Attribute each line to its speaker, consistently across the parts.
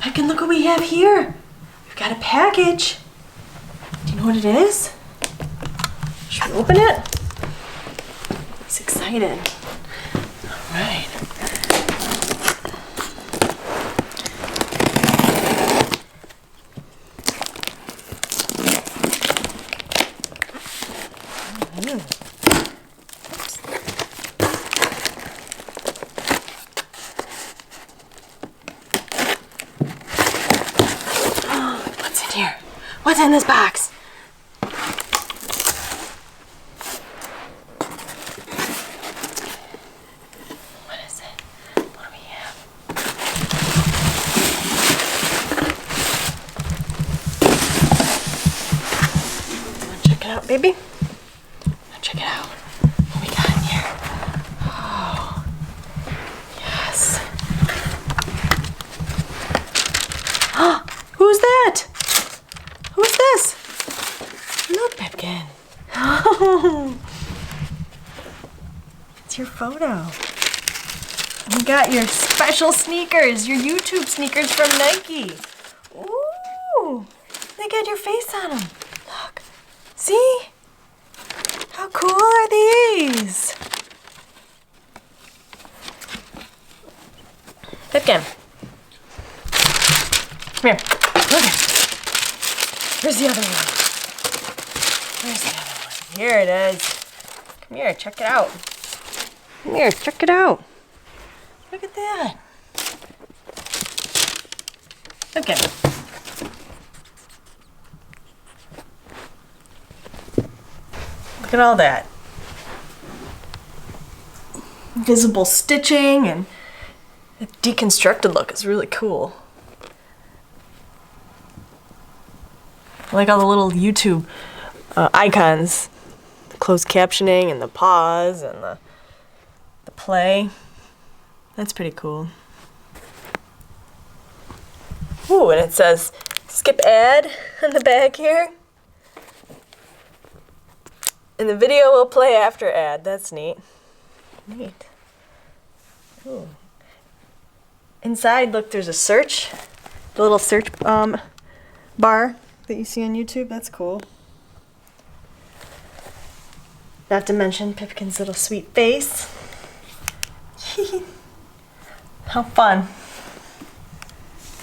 Speaker 1: Pipkin, look what we have here. We've got a package. Do you know what it is? Should we open it? He's excited. All right. What's in here? What's in this box? What is it? What do we have? Wanna check it out, baby? Check it out. What we got in here? Oh, yes. Who's that? Who's this? Look, Pipkin. Oh, it's your photo. We got your special sneakers, your YouTube sneakers from Nike. Ooh, they got your face on them. Look, see? How cool are these? Pipkin. Come here. Look at it. Where's the other one? Where's the other one? Here it is. Come here, check it out. Come here, check it out. Look at that. Okay. Look at all that. Visible stitching and the deconstructed look is really cool. I like all the little YouTube icons. The closed captioning and the pause and the play. That's pretty cool. Ooh, and it says skip ad on the back here. And the video will play after ad. That's neat. Neat. Ooh. Inside, look, there's a search. The little search bar that you see on YouTube. That's cool. Not to mention Pipkin's little sweet face. How fun.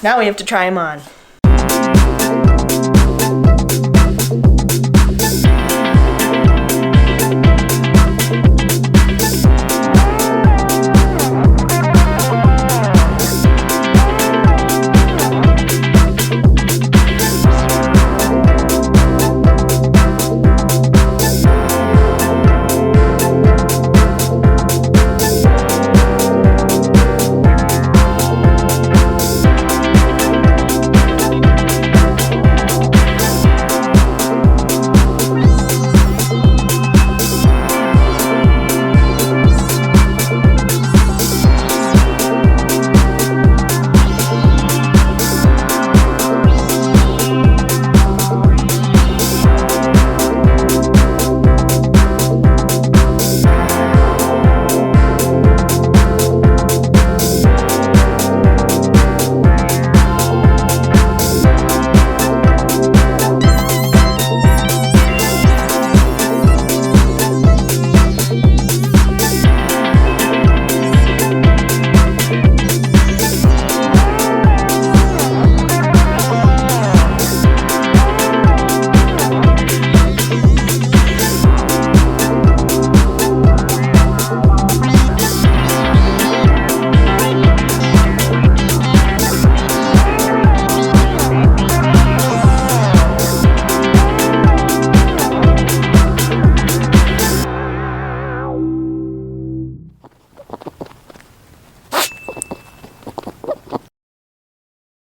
Speaker 1: Now we have to try him on.